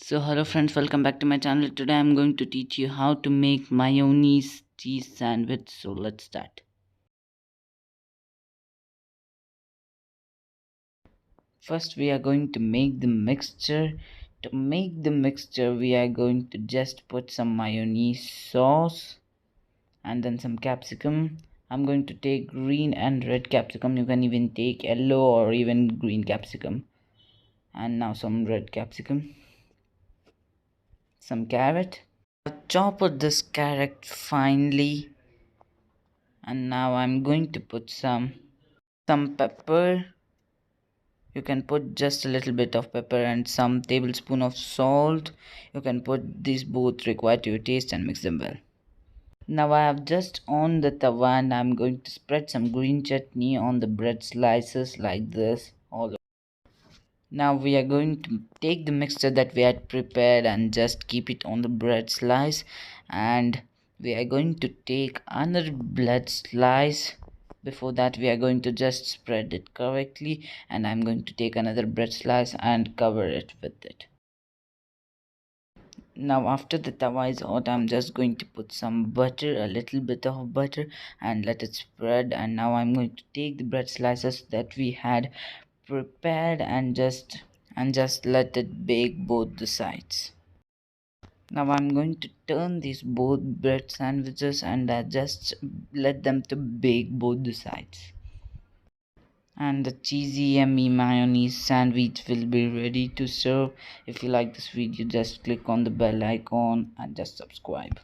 So hello friends, welcome back to my channel. Today I'm going to teach you how to make mayonnaise cheese sandwich. So let's start. First we are going to make the mixture. To make the mixture we are going to just put some mayonnaise sauce and then some capsicum. I'm going to take green and red capsicum. You can even take yellow or even green capsicum. And now some red capsicum. Some carrot. Chop out this carrot finely, and now I'm going to put some pepper. You can put just a little bit of pepper and some tablespoon of salt. You can put these both required to your taste and mix them well. Now I have just on the tawa and I'm going to spread some green chutney on the bread slices like this all. Now we are going to take the mixture that we had prepared and just keep it on the bread slice, and we are going to take another bread slice. Before that we are going to just spread it correctly, and I'm going to take another bread slice and cover it with it. Now after the tawa is hot, I'm just going to put some butter, a little bit of butter, and let it spread. And now I'm going to take the bread slices that we had prepared and just let it bake both the sides. Now I'm going to turn these both bread sandwiches and just let them to bake both the sides, and the cheesy yummy mayonnaise sandwich will be ready to serve. If you like this video, just click on the bell icon and just subscribe.